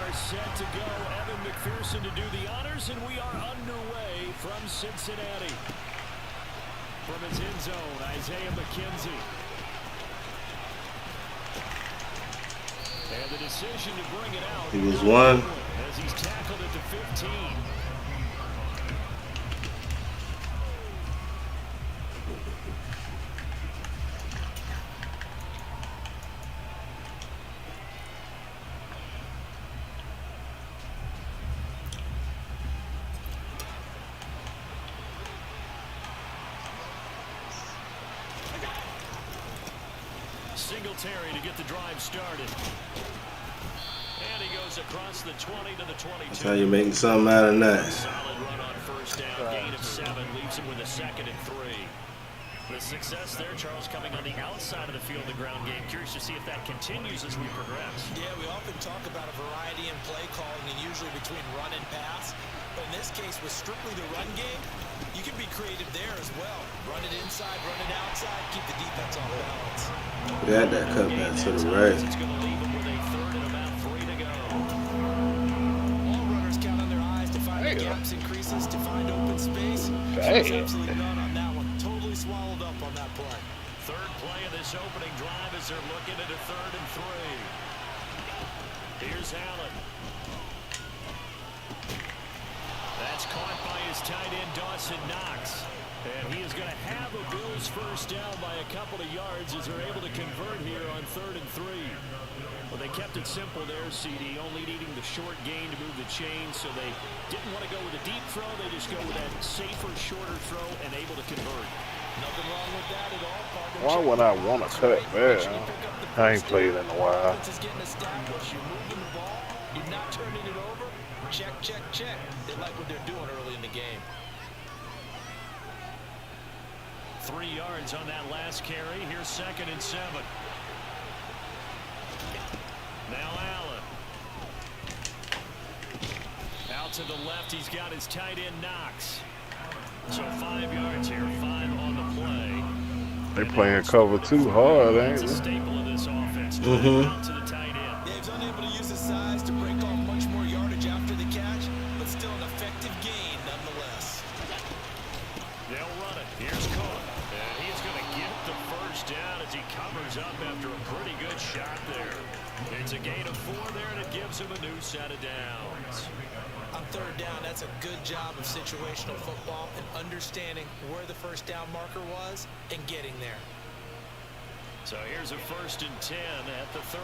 are set to go. Evan McPherson to do the honors, and we are underway from Cincinnati. From his end zone, Isaiah McKenzie. And the decision to bring it out. He was one. As he's tackled at the 15. Singletary to get the drive started. And he goes across the 20 to the 22. That's how you make something out of that. Solid run on first down, gain of 7, leaves him with a 2nd and 3. The success there, Charles, coming on the outside of the field, the ground game. Curious to see if that continues as we progress. Yeah, we often talk about a variety in play calling and usually between run and pass. But in this case, with strictly the run game, you can be creative there as well. Run it inside, run it outside, keep the defense on balance. We had that cutback to the right. It's going to leave him with a 3rd and about 3 to go. All runners count on their eyes to find the gaps and creases, to find open space. There's absolutely none on that one. Totally swallowed up on that play. 3rd play of this opening drive as they're looking at a 3rd and 3. Here's Allen. That's caught by his tight end, Dawson Knox. And he is going to have a Bills first down by a couple of yards as they're able to convert here on 3rd and 3. Well, they kept it simple there, CD, only needing the short gain to move the chain, so they didn't want to go with a deep throw. They just go with that safer, shorter throw and able to convert. Nothing wrong with that at all. Why would I want to cut back? I ain't played in a while. Getting established. You're moving the ball. You're not turning it over. Check, check, check. They like what they're doing early in the game. 3 yards on that last carry. Here's 2nd and 7. Now Allen. Out to the left, he's got his tight end Knox. So 5 yards here, 5 on the play. They playing cover 2 hard, ain't It's a they? staple of this offense. Out to the tight end. Yeah, he's unable to use his size to break off much more yardage after the catch, but still an effective gain nonetheless. They'll run it. Here's Cook. And he's going to get the first down as he covers up after a pretty good shot there. It's a gain of 4 there, and it gives him a new set of downs. On 3rd down, that's a good job of situational football and understanding where the first down marker was and getting there. So here's a 1st and 10 at the 38.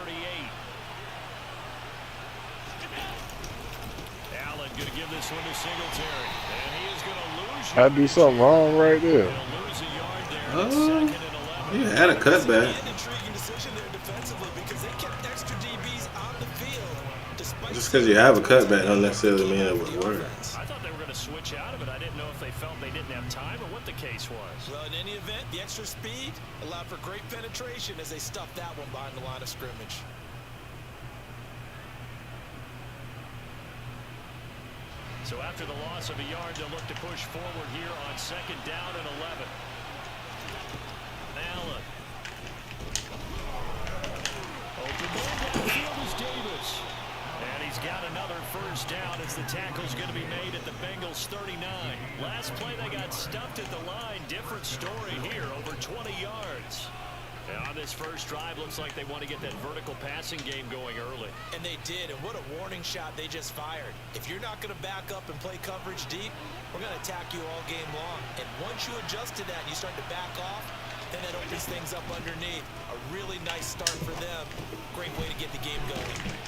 Allen going to give this one to Singletary. And he is going to lose. I do something wrong right there. He'll lose a yard there. It's 2nd and 11. He had a cutback. An intriguing decision there defensively because they kept extra DBs on the field. Just because you have a cutback don't necessarily mean it would work. I thought they were going to switch out of it. I didn't know if they felt they didn't have time or what the case was. Well, in any event, the extra speed allowed for great penetration as they stuffed that one behind the line of scrimmage. So after the loss of a yard, they'll look to push forward here on 2nd down and 11. Allen. Open ball downfield is Davis. And he's got another first down as the tackle's going to be made at the Bengals 39. Last play they got stuffed at the line. Different story here, over 20 yards. And on this first drive, looks like they want to get that vertical passing game going early. And they did, and what a warning shot they just fired. If you're not going to back up and play coverage deep, we're going to attack you all game long. And once you adjust to that and you start to back off, then that opens things up underneath. A really nice start for them. Great way to get the game going.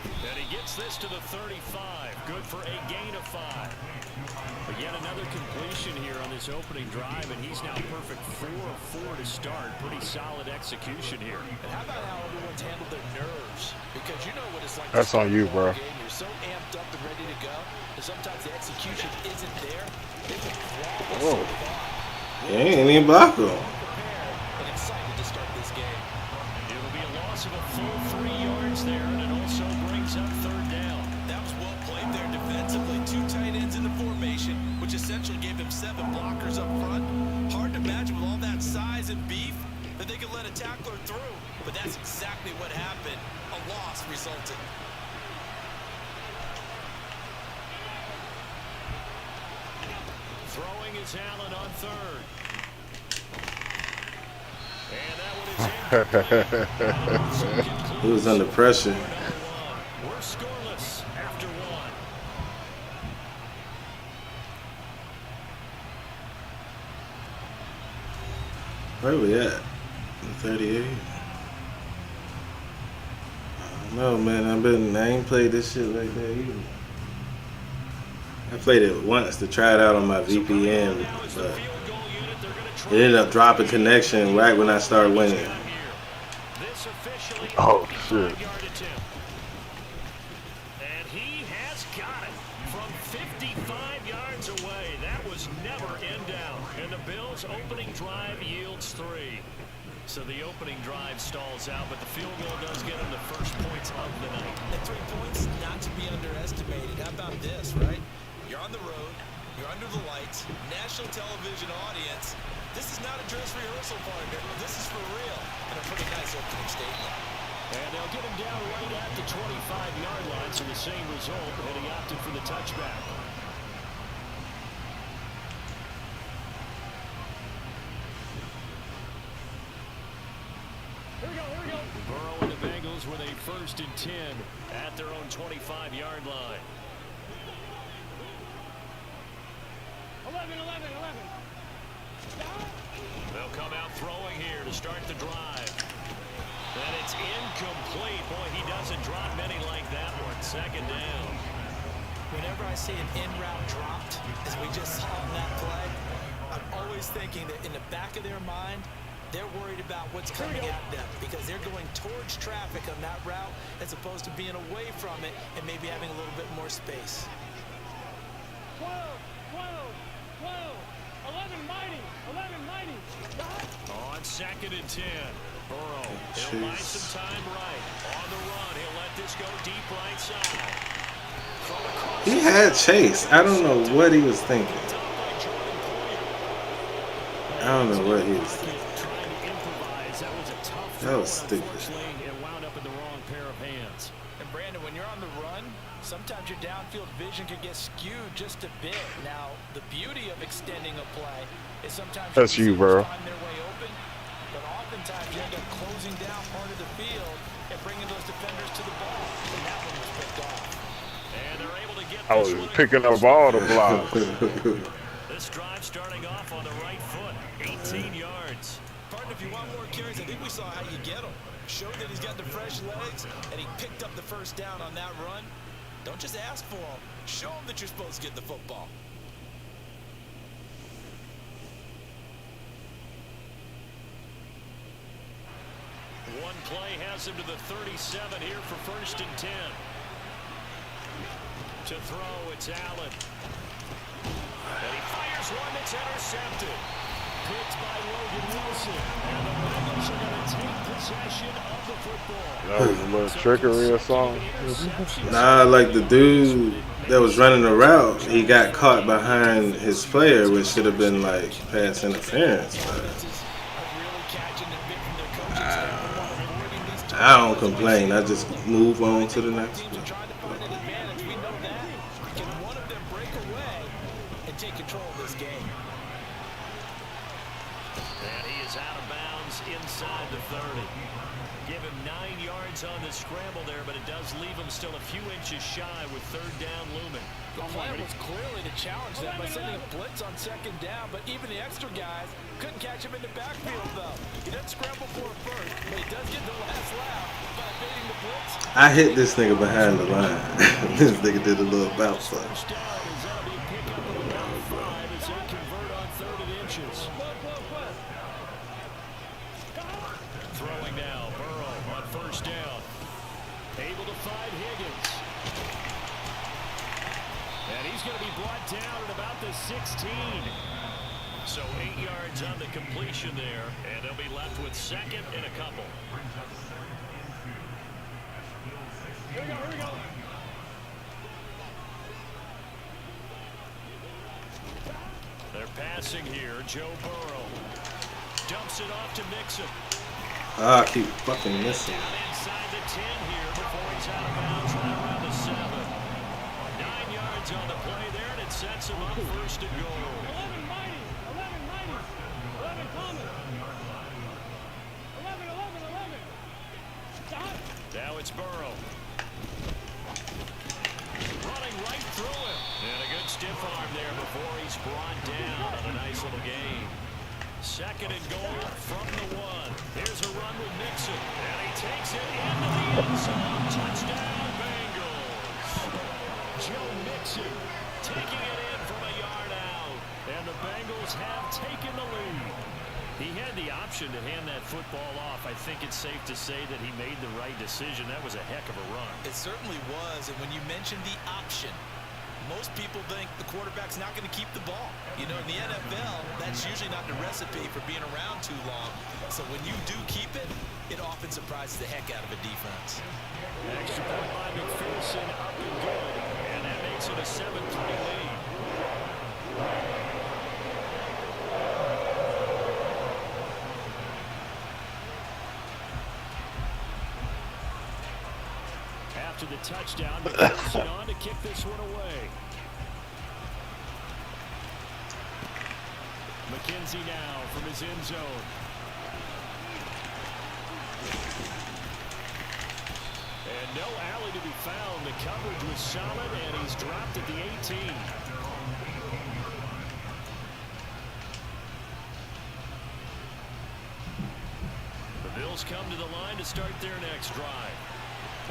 And he gets this to the 35. Good for a gain of 5. But yet another completion here on this opening drive, and he's now perfect 4 of 4 to start. Pretty solid execution here. And how about how everyone's handled their nerves? Because you know what it's like. That's on you, bro. You're so amped up and ready to go, and sometimes the execution isn't there. Whoa. He ain't even block him. And excited to start this game. It'll be a loss of a full 3 yards there, and it also brings up 3rd down. That was well played there defensively. 2 tight ends in the formation, which essentially gave him 7 blockers up front. Hard to imagine with all that size and beef that they could let a tackler through. But that's exactly what happened. A loss resulted. is Allen on third. And that one is incomplete. He was under pressure. We're scoreless after one. Where we at? 38. I don't know, man. I ain't played this shit like that either. I played it once to try it out on my VPN, but it ended up dropping connection right when I started winning. Oh shit. And he has got it from 55 yards away. That was never in down. And the Bills' opening drive yields 3. So the opening drive stalls out, but the field goal does get him the first points of the night. And 3 points, not to be underestimated. How about this, right? You're on the road, you're under the lights, national television audience. This is not a dress rehearsal, partner. This is for real. And a pretty nice opening statement. And they'll get him down right at the 25-yard line, so the same result, and he opted for the touchback. Here we go. Burrow and the Bengals with a 1st and 10 at their own 25-yard line. 11. They'll come out throwing here to start the drive. And it's incomplete. Boy, he doesn't drop many like that one. 2nd down. Whenever I see an in-route dropped, as we just saw in that play, I'm always thinking that in the back of their mind, they're worried about what's coming at them because they're going towards traffic on that route as opposed to being away from it and maybe having a little bit more space. 12, 11 mighty. On 2nd and 10. Burrow, he'll buy some time right. On the run, he'll let this go deep right side. He had Chase. I don't know what he was thinking. I don't know what he was thinking. Trying to improvise. That was a tough That was throw. stupid. Unfortunately, it wound up in the wrong pair of hands. And Brandon, when you're on the run, sometimes your downfield vision can get skewed just a bit. Now, the beauty of extending a play is sometimes That's you, bro. find their way open, but oftentimes you end up closing down part of the field and bringing those defenders to the ball. And that one was picked off. And they're able to get I this was one picking up all the blocks. This drive starting off on the right foot, 18 yards. Partner, if you want more carries, I think we saw how you get them. Showed that he's got the fresh legs, and he picked up the 1st down on that run. Don't just ask for them. Show them that you're supposed to get the football. One play has him to the 37 here for 1st and 10. To throw, it's Allen. And he fires one that's intercepted. Picked by Logan Wilson. And the Bengals are going to take possession of the football. That was a little trickery or something. Nah, like the dude that was running the route, he got caught behind his player, which should have been like pass interference. But I don't complain. I just move on to the next one. Control of this game. And he is out of bounds inside the 30. Give him 9 yards on the scramble there, but it does leave him still a few inches shy with 3rd down looming. The plan was clearly to challenge them by sending a blitz on 2nd down, but even the extra guys couldn't catch him in the backfield, though. He doesn't scramble for it first, but he does get the last lap by evading the blitz. I hit this nigga behind the line. This nigga did a little bounce up. Throwing now, Burrow on 1st down. Able to find Higgins. And he's going to be brought down at about the 16. So 8 yards on the completion there, and they'll be left with 2nd and a couple. Here we go. They're passing here. Joe Burrow dumps it off to Mixon. I keep fucking missing. Down inside the 10 here before he's out of bounds right around the 7. 9 yards on the play there, and it sets him up 1st and goal. 11 mighty. Stop. Now it's Burrow. Running right through him. And a good stiff arm there before he's brought down on a nice little gain. Second and goal from the 1. Here's a run with Mixon. And he takes it into the end zone. Touchdown, Bengals. Joe Mixon taking it in from a yard out. And the Bengals have taken the lead. He had the option to hand that football off. I think it's safe to say that he made the right decision. That was a heck of a run. It certainly was, and when you mentioned the option, most people think the quarterback's not going to keep the ball. You know, in the NFL, that's usually not the recipe for being around too long. So when you do keep it, it often surprises the heck out of a defense. Extra point by McPherson, up and good. And that makes it a 7-3 lead. After the touchdown, McPherson on to kick this one away. McKenzie now from his end zone. And no alley to be found. The coverage was solid, and he's dropped at the 18. The Bills come to the line to start their next drive.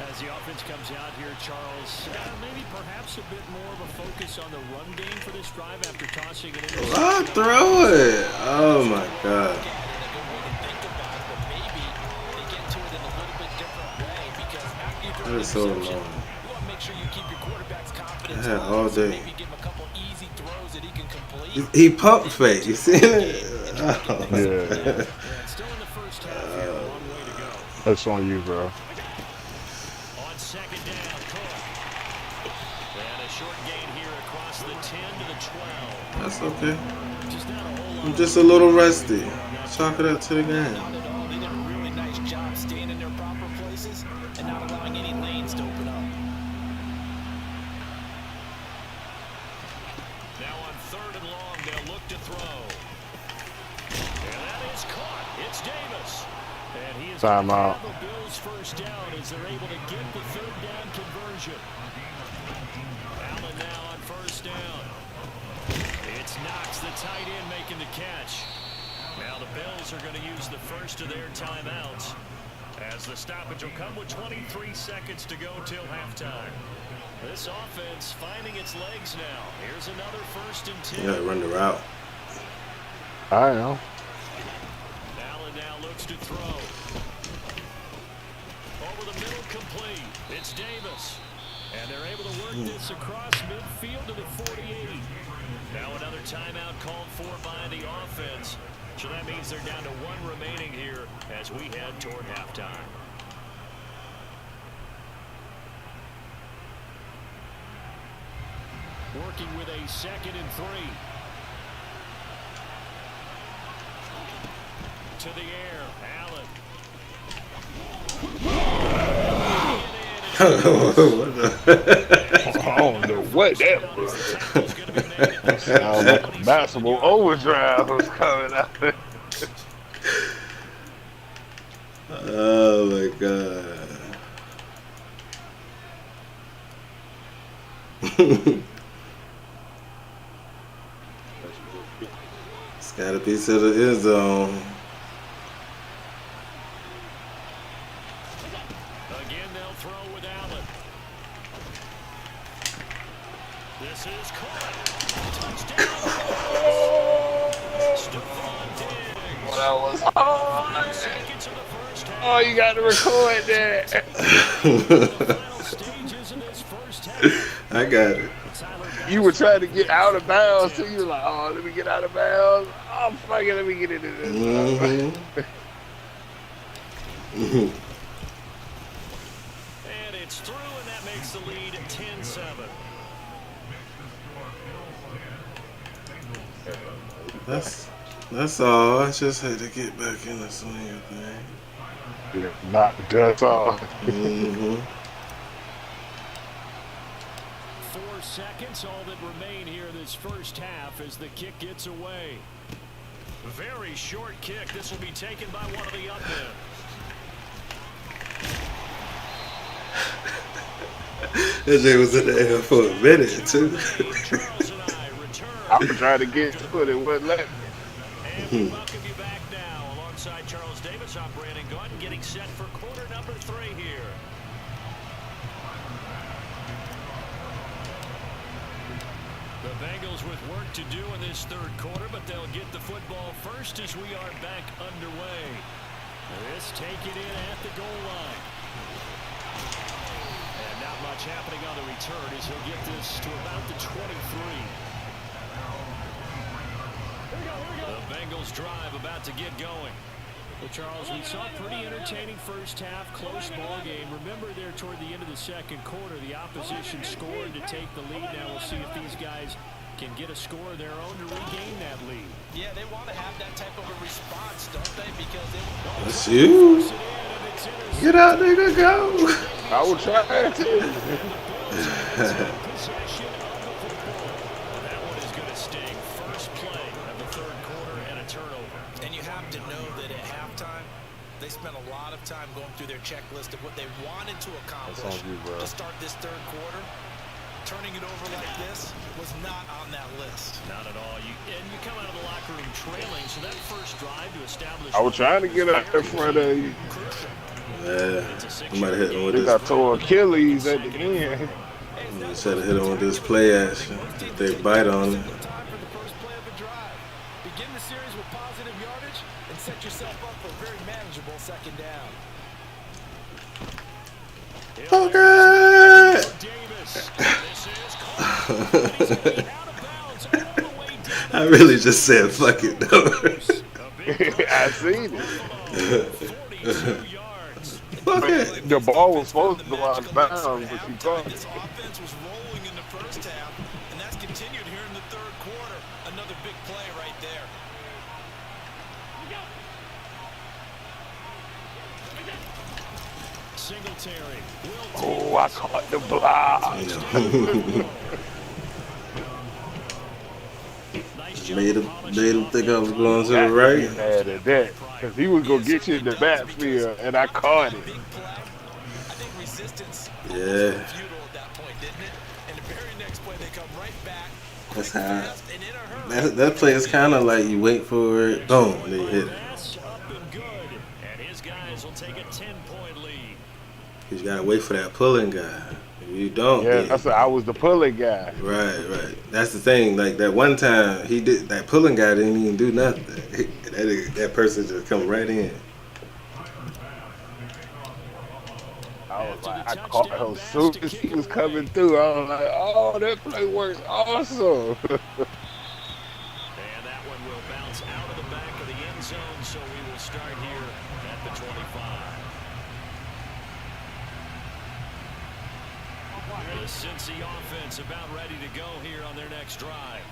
As the offense comes out here, Charles, maybe perhaps a bit more of a focus on the run game for this drive after tossing it in. Oh, throw it. Oh, my God. That is so long. I had all day. He pump fake. You see it? Oh. Yeah. Still in the first half here, a long way to go. That's on you, bro. Second down, Cook. And a short gain here across the 10 to the 12. That's okay. Just not a whole lot. I'm just a little rusty. Chalk it up to the game. Not at all. They did a really nice job staying in their proper places and not allowing any lanes to open up. Now on third and long, they'll look to throw. And that is caught. It's Davis. And he is going to have the Bills first down as they're able to get the third down conversion. Allen now on first down. It's Knox, the tight end, making the catch. Now the Bills are going to use the first of their timeouts as the stoppage will come with 23 seconds to go till halftime. This offense finding its legs now. Here's another 1st and 10. You gotta run the route. I know. Allen now looks to throw. Over the middle, complete. It's Davis. And they're able to work this across midfield to the 48. Now another timeout called for by the offense. So that means they're down to 1 remaining here as we head toward halftime. Working with a 2nd and 3. To the air, Allen. I don't know what that was. Sounds like a basketball overdrive was coming out. Oh my God. It's gotta be to the end zone. Again, they'll throw with Allen. This is caught. Touchdown. Stephon Diggs. Well, that was 5 seconds of the first half. oh, you got to record that. The final stages of this first half. I got it. You were trying to get out of bounds, so you were like, oh, let me get out of bounds. Oh, fuck it, let me get into this. And it's through, and that makes the lead 10-7. That's all. I just had to get back in the swing of things. Yeah, not that's all. 4 seconds, all that remain here this first half as the kick gets away. Very short kick. This will be taken by one of the up men. That Jay was in the air for a minute, too. I was trying to get to it. It wouldn't let me. And we welcome you back now. Alongside Charles Davis, I'm Brandon Gunn, getting set for quarter number 3 here. The Bengals with work to do in this third quarter, but they'll get the football first as we are back underway. This taken in at the goal line. And not much happening on the return as he'll get this to about the 23. The Bengals drive about to get going. Well, Charles, we saw a pretty entertaining first half, close ball game. Remember there toward the end of the second quarter, the opposition scored to take the lead. Now we'll see if these guys can get a score of their own to regain that lead. Yeah, they want to have that type of a response, don't they? Because they That's you. Get out, nigga, go. I was trying to. That one is going to sting. First play of the third quarter and a turnover. And you have to know that at halftime, they spent a lot of time going through their checklist of what they wanted to accomplish to start this third quarter. Turning it over like this was not on that list. Not at all. And you come out of the locker room trailing, so that first drive to establish... I was trying to get out in front of you. Yeah, you might have hit him with I think I this. tore Achilles at the end. You just had to hit him with this play action. If they bite on it. Time for the first play of the drive. Begin the series with positive yardage and set yourself up for a very manageable second down. Okay. I really just said fuck it though. I seen it. Fuck it. The ball was supposed to go out of bounds, but she caught This it. offense was rolling in the first half, and that's continued here in the third quarter. Another big play right there. Singletary. Oh, I caught the block. Made him think I was going to the right. Mad at that, because he was gonna get you in the backfield, and I caught it. Big play. I think resistance Yeah. futile at that point, didn't it? And the very next play, they come right back. That's quick, how. fast, and in a hurry. That play is kind of like you wait for it, boom, and then you hit it. Pass up and good. And his guys will take a 10-point lead. You gotta wait for that pulling guy. If you don't, Yeah, then- I was the pulling guy. right. That's the thing. Like that one time, he did that pulling guy didn't even do nothing. That person just come right in. I was like, I caught her as soon as he was coming through. I was like, oh, that play works awesome. And that one will bounce out of the back of the end zone, so we will start here at the 25. The Cincy offense about ready to go here on their next drive.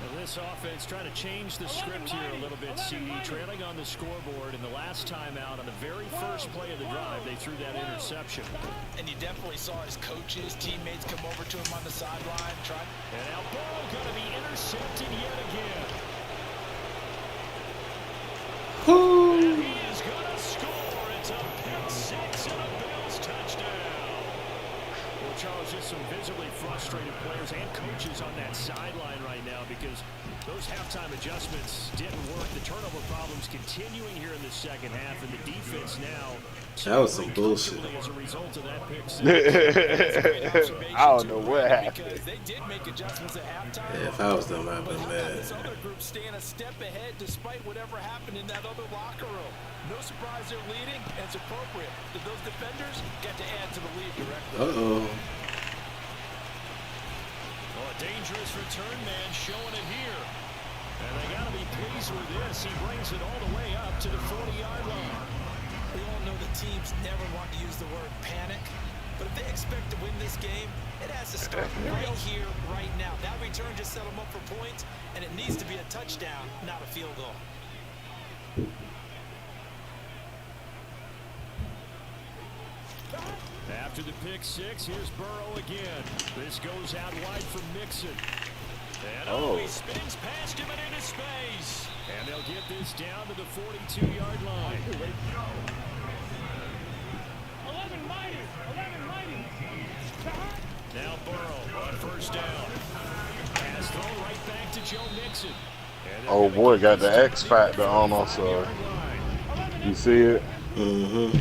Now this offense trying to change the script here a little bit, CD. Trailing on the scoreboard, and the last time out on the very first play of the drive, they threw that interception. And you definitely saw his coaches, teammates come over to him on the sideline. And now ball going to be intercepted yet again. And he is going to score. It's a pick six and a Bills touchdown. Well, Charles, just some visibly frustrated players and coaches on that sideline right now because those halftime adjustments didn't work. The turnover problems continuing here in the second half, and the defense now. That was some bullshit. As a result of that pick six. I don't know what happened. Because they did make adjustments at halftime. Yeah, if I was them, I'd been mad. This other group staying a step ahead despite whatever happened in that other locker room. No surprise they're leading, and it's appropriate that those defenders get to add to the lead directly. Uh-oh. Oh, a dangerous return man showing it here. And they got to be pleased with this. He brings it all the way up to the 40-yard line. We all know the teams never want to use the word panic, but if they expect to win this game, it has to start right here, right now. That return just set them up for points, and it needs to be a touchdown, not a field goal. After the pick six, here's Burrow again. This goes out wide for Mixon. And he spins past him and into space. And they'll get this down to the 42-yard line. 11 mighty. Now Burrow on first down. Pass throw right back to Joe Mixon. Oh boy, got the X Factor on also. You see it? Mm-hmm.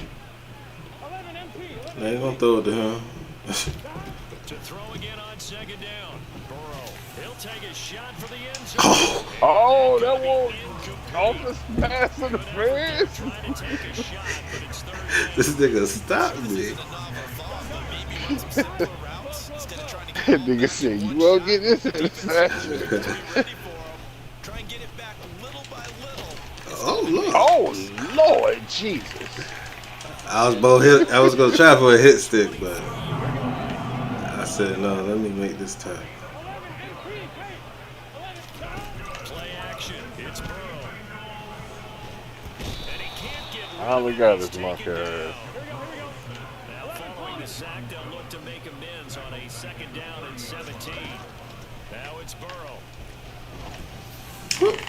They ain't gonna throw it to him. To throw again on second down. Burrow, he'll take a shot for the end zone. Oh, that was off the pass in the face. Trying to take a shot, but it's third down. This nigga stopped me. That nigga said, you won't get this interception. Try and get it back little by little. Oh look. Oh, Lord Jesus. I was gonna try for a hit stick, but I said no. Let me make this time. Play action. It's Burrow. And he can't get I only got this monkey ass. Now following the sack, they'll look to make amends on a second down and 17. Now it's Burrow. And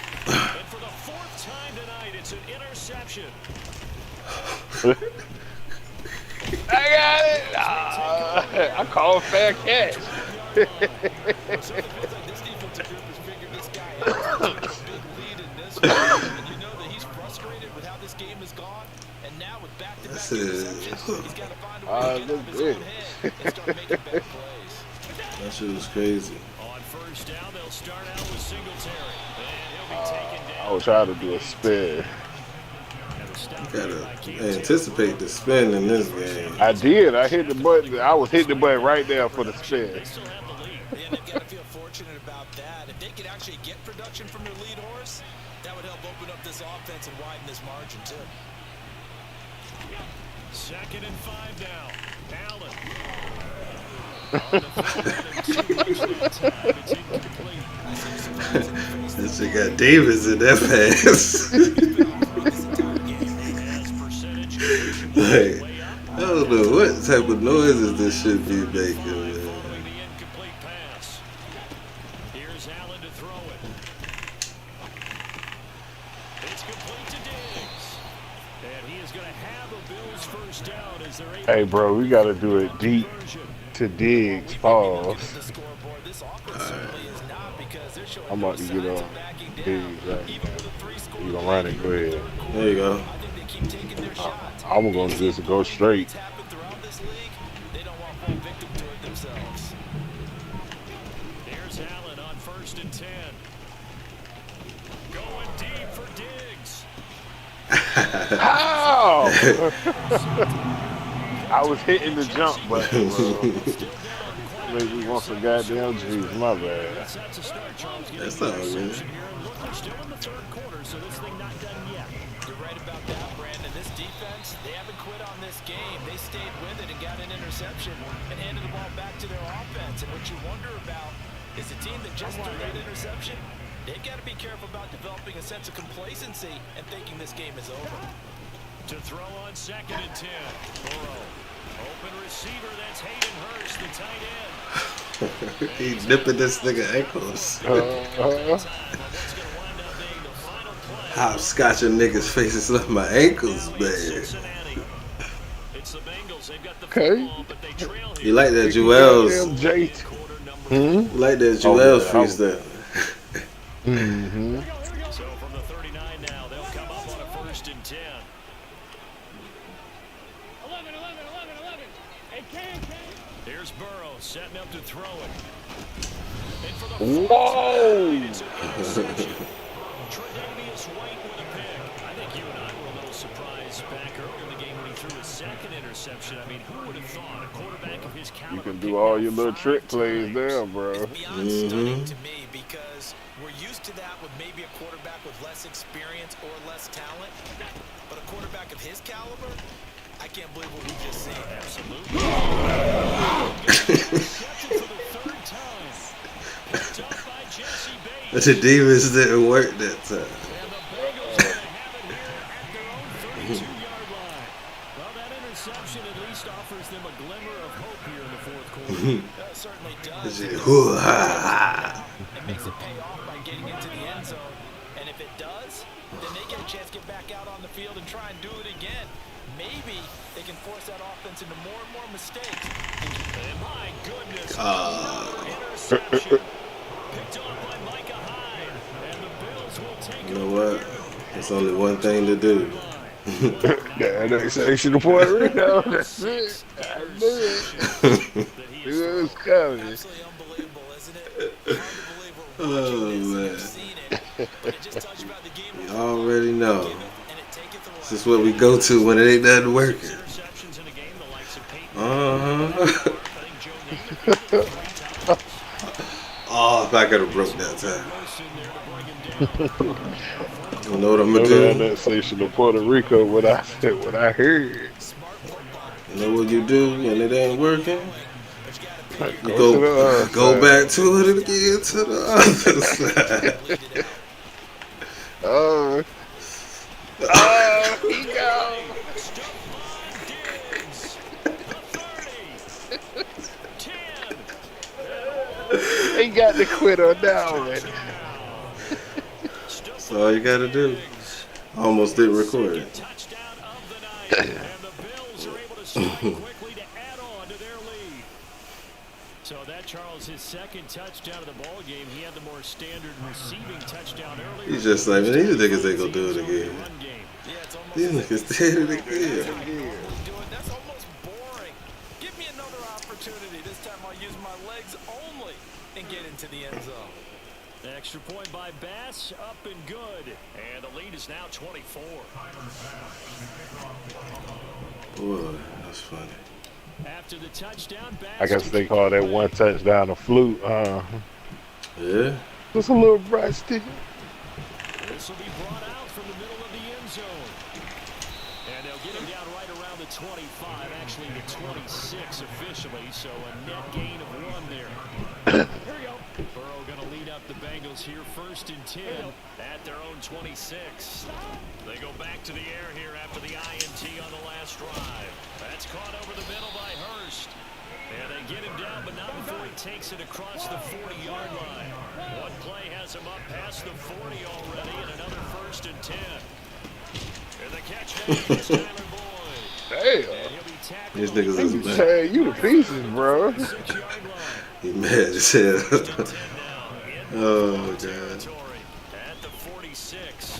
for the fourth time tonight, it's an interception. I got it. I call it fair catch. So it feels like this defensive group has figured this guy out. It's a big lead in this one. And you know that he's frustrated with how this game has gone. And now with back-to-back interceptions, he's got to find a way to get out of his own head and start making big plays. That shit was crazy. On first down, they'll start out with Singletary. And he'll be taken down. I was trying to do a spin. You gotta anticipate the spin in this game. I did. I hit the button. I was hitting the button right there for the spin. Yeah, they've got to feel fortunate about that. If they could actually get production from their lead horse, that would help open up this offense and widen this margin, too. 2nd and 5 now. Allen. On the field, and too much that time. It's incomplete. This shit got Davis in that pass. Like, I don't know what type of noises this should be making, man. The incomplete pass. Here's Allen to throw it. It's complete to Diggs. And he is going to have a Bills first down as they're able Hey, bro, we got to do it deep to Diggs. Pause. I'm about to get on Diggs. Right? You gonna run it? Go ahead. There you go. I'm gonna just go straight. Here's Allen on 1st and 10. Going deep for Diggs. How? I was hitting the jump button, bro. Maybe we want some goddamn G's. My bad. That's all good. We're still in the third quarter, so this thing not done yet. You're right about that, Brandon. This defense, they haven't quit on this game. They stayed with it and got an interception and handed the ball back to their offense. And what you wonder about is the team that just threw that interception, they've got to be careful about developing a sense of complacency and thinking this game is over. To throw on 2nd and 10. Burrow. Open receiver, that's Hayden Hurst, the tight end. He nipping this nigga ankles. Hopscotching niggas' faces off my ankles, man. It's the Bengals. They've got the Okay. football, but they trail here. You like that Joel's? Quarter number You like that Joel's yeah, freestyle? Mm-hmm. So from the 39 now, they'll come up on a 1st and 10. 11. Hey, Cam. Here's Burrow setting up to throw it. And for the Whoa! it's an interception. Tre'Davious White with a pick. I think you and I were a little surprised back earlier in the game when he threw his 2nd interception. I mean, who would have thought a quarterback of his caliber? You can do all your little trick plays there, bro. It's beyond stunning to me because we're used to that with maybe a quarterback with less experience or less talent. But a quarterback of his caliber, I can't believe what we just seen. Absolutely. Interception for the 3rd time. Picked up by Jesse Bates. The Davis didn't work that time. And the Bengals are going to have it here at their own 32-yard line. Well, that interception at least offers the him a glimmer of hope here in the fourth quarter. That certainly does. Shit, It makes it pay off by getting into the end zone. And if it does, then they get a chance to get back out on the field and try and do it again. Maybe they can force that offense into more and more mistakes. And my goodness, another interception. Picked off by Micah Hyde. And the Bills will take You know what? There's only one thing to do. Yeah, they say she the Puerto Rico. That's it. I knew it. It was coming. Absolutely unbelievable, isn't it? Hard to believe we're Oh, watching this and man. have seen it. But it just tells you about the game. You already know. Give it, and it taketh away. This is what we go to when it ain't nothing working. Interceptions in a game, the likes of Peyton. Uh-huh. I think Joe Namath 3 times. Oh, if I could have broke that time. Wilson there to bring him down. You know what I'm No, gonna that do? annexation of Puerto Rico. What I said, what I heard. You know what you do when it ain't working? You Go to the other go side. back to it again to the other side. Oh, he go. Ain't got to quit on that already. That's all you gotta do. Almost didn't record it. Touchdown of the night, and the Bills are able to strike quickly to add on to their lead. So that, Charles, his second touchdown of the ball game. He had the more standard receiving touchdown earlier. He's just like, man, these niggas ain't gonna do it again. Run game. These niggas did it again. That's almost boring. Give me another opportunity. This time I'll use my legs only and get into the end zone. Extra point by Bass, up and good. And the lead is now 24. Boy, that's funny. After the touchdown, Bass. I guess they call that one touchdown a fluke. Yeah? Just a little rusty. This will be brought out from the middle of the end zone. And they'll get him down right around the 25, actually the 26 officially, so a net gain of 1 there. Here we go. Burrow going to lead up the Bengals here, 1st and 10 at their own 26. They go back to the air here after the INT on the last drive. That's caught over the middle by Hurst. And they get him down, but not before he takes it across the 40-yard line. One play has him up past the 40 already, and another 1st and 10. And the catch made is Tyler Boyd. Damn. And he'll be tackled These on the niggas is mad. Hey, you the pieces, bro. 6-yard line. He mad as hell. 1st and 10 now in Oh, God. territory at the 46. A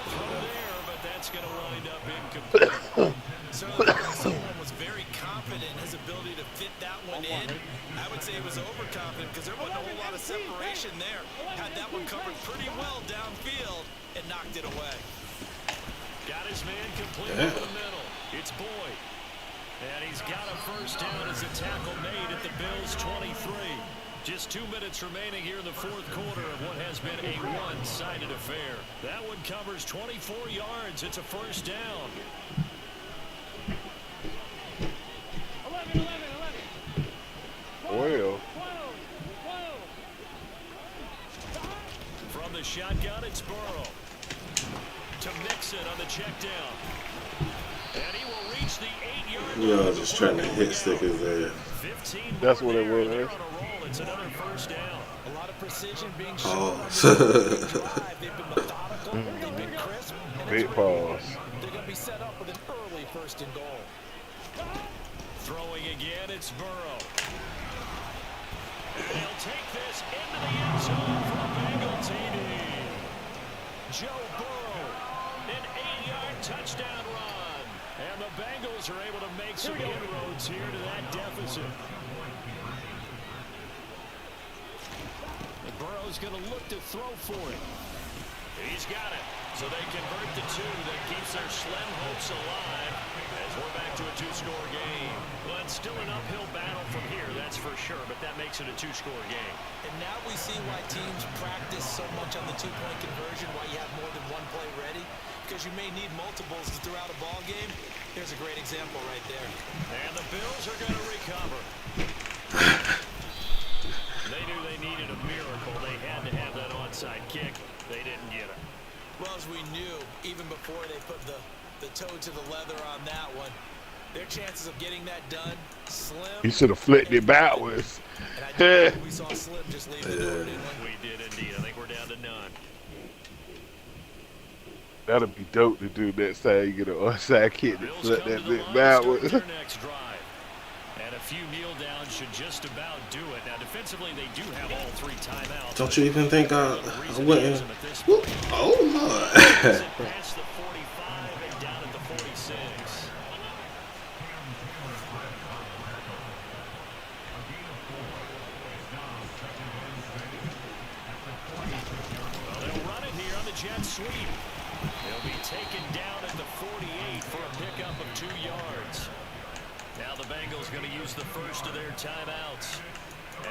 throw there, but that's going to wind up incomplete. Certainly, someone was very confident in his ability to fit that one in. I would say he was overconfident because there wasn't a whole lot of separation there. Had that one covered pretty well downfield and knocked it away. Got his man completely in the middle. It's Boyd. And he's got a 1st down as a tackle made at the Bills' 23. Just 2 minutes remaining here in the 4th quarter of what has been a one-sided affair. That one covers 24 yards. It's a 1st down. 11, 11, 11. Well, From the shotgun, it's Burrow. To mix it on the check down. And he will reach the 8-yard line. We all just trying to hit stickers there. 15 That's more what it there, and was. they're on a roll. It's another 1st down. A lot of precision being Oh. shown on this drive. They've been methodical, they've been crisp, and big as a pause. result, they're going to be set up with an early 1st and goal. Throwing again, it's Burrow. And he'll take this into the end zone for a Bengal TD. Joe Burrow, an 8-yard touchdown run. And the Bengals are able to make some inroads here to that deficit. And Burrow's going to look to throw for it. He's got it. So they convert the 2 that keeps their slim hopes alive as we're back to a 2-score game. Well, it's still an uphill battle from here, that's for sure, but that makes it a 2-score game. And now we see why teams practice so much on the 2-point conversion, why you have more than one play ready, because you may need multiples throughout a ball game. Here's a great example right there. And the Bills are going to recover. They knew they needed a miracle. They had to have that onside kick. They didn't get it. Well, as we knew, even before they put the toe to the leather on that one, Their chances of getting that done, slim. He should have flipped it backwards. And I do think we saw Slim just leave the door, didn't we? We did indeed. I think we're down to none. That'll be dope to do next time you get an onside kick to Bills flip come that to the bit line, backwards. start their next drive. And a few kneel downs should just about do it. Now, defensively, they do have all 3 timeouts. Don't you even think I wouldn't? Oh, Lord. Past the 45 and down at the 46. Well, they'll run it here on the jet sweep. They'll be taken down at the 48 for a pickup of 2 yards. Now the Bengals going to use the first of their timeouts.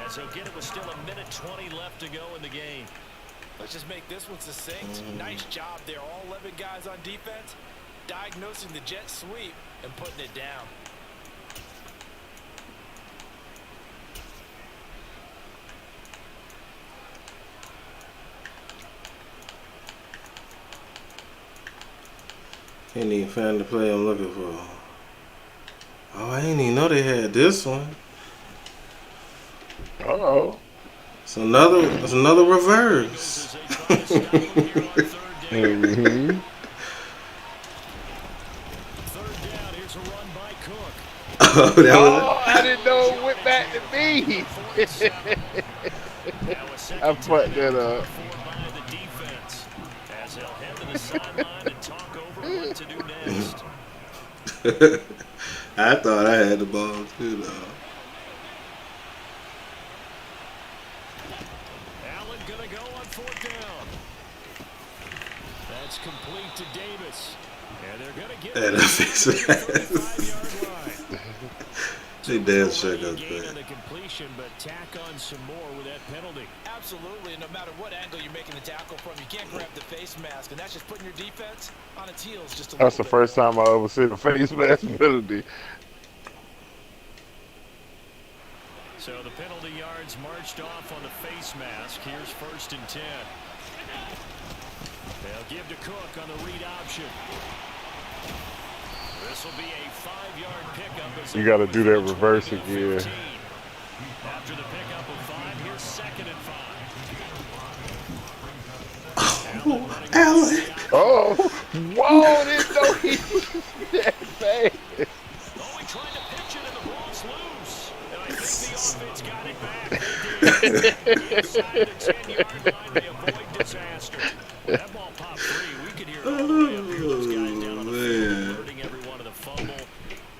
As they'll get it with still 1:20 left to go in the game. Let's just make this one succinct. Nice job there. All 11 guys on defense diagnosing the jet sweep and putting it down. Ain't even found the play I'm looking for. Oh, I didn't even know they had this one. Uh-oh. It's another reverse. Mm-hmm. Third down, here's a run by Cook. Oh, that Oh, I didn't know it went back to me. I fucked that up. By the defense, as they'll head to the sideline and talk over what to do next. I thought I had the ball too, though. Allen gonna go on 4th down. That's complete to Davis. And they're gonna get And it that's to the his 35-yard line. They damn sure got Gain that. on the completion, but tack on some more with that penalty. Absolutely, and no matter what angle you're making the tackle from, you can't grab the face mask, and that's just putting your defense on its heels just a little That's the bit. first time I ever seen a face mask penalty. So the penalty yards marched off on the face mask. Here's 1st and 10. They'll give to Cook on the read option. This will be a 5-yard pickup. As You got to do that reverse again. After the pickup of 5, here's 2nd and 5. Oh, Allen. Oh, whoa, didn't know he was that fast. Oh, he tried to pitch it and the ball's loose. And I think the offense got it back. They did. Inside the 10-yard line, they avoid disaster. That ball popped free. We could hear it all the way up here. Those guys down on the field alerting everyone of the fumble.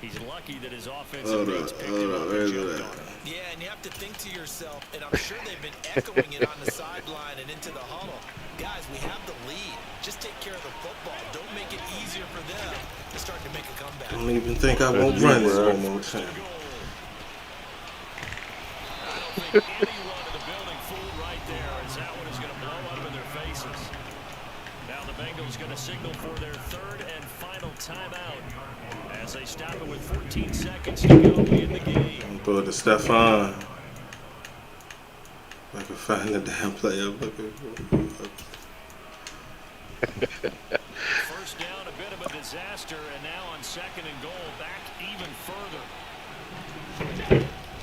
He's lucky that his offensive mates picked him up and jumped on him. Yeah, and you have to think to yourself, and I'm sure they've been echoing it on the sideline and into the huddle. Guys, we have the lead. Just take care of the football. Don't make it easier for them to start to make a comeback. I don't even think I won't run this one more time. I don't think anyone in the building fooled right there, as that one is going to blow up in their faces. Now the Bengals going to signal for their 3rd and final timeout as they stop it with 14 seconds to go in the game. Throw it to Stephon. If I can find the damn play I'm looking for. First down, a bit of a disaster, and now on 2nd and goal, back even further.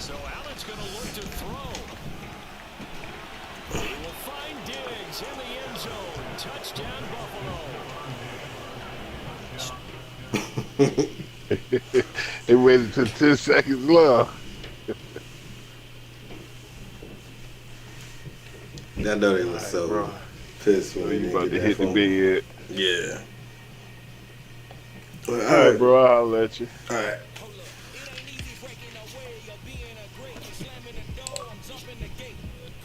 So Allen's going to look to throw. He will find Diggs in the end zone. Touchdown, Buffalo. They waited till 10 seconds left. I know they was so bro. pissed when You they about to did hit that the phone. bed. Yeah. Well, All right, bro. I'll let you. All right.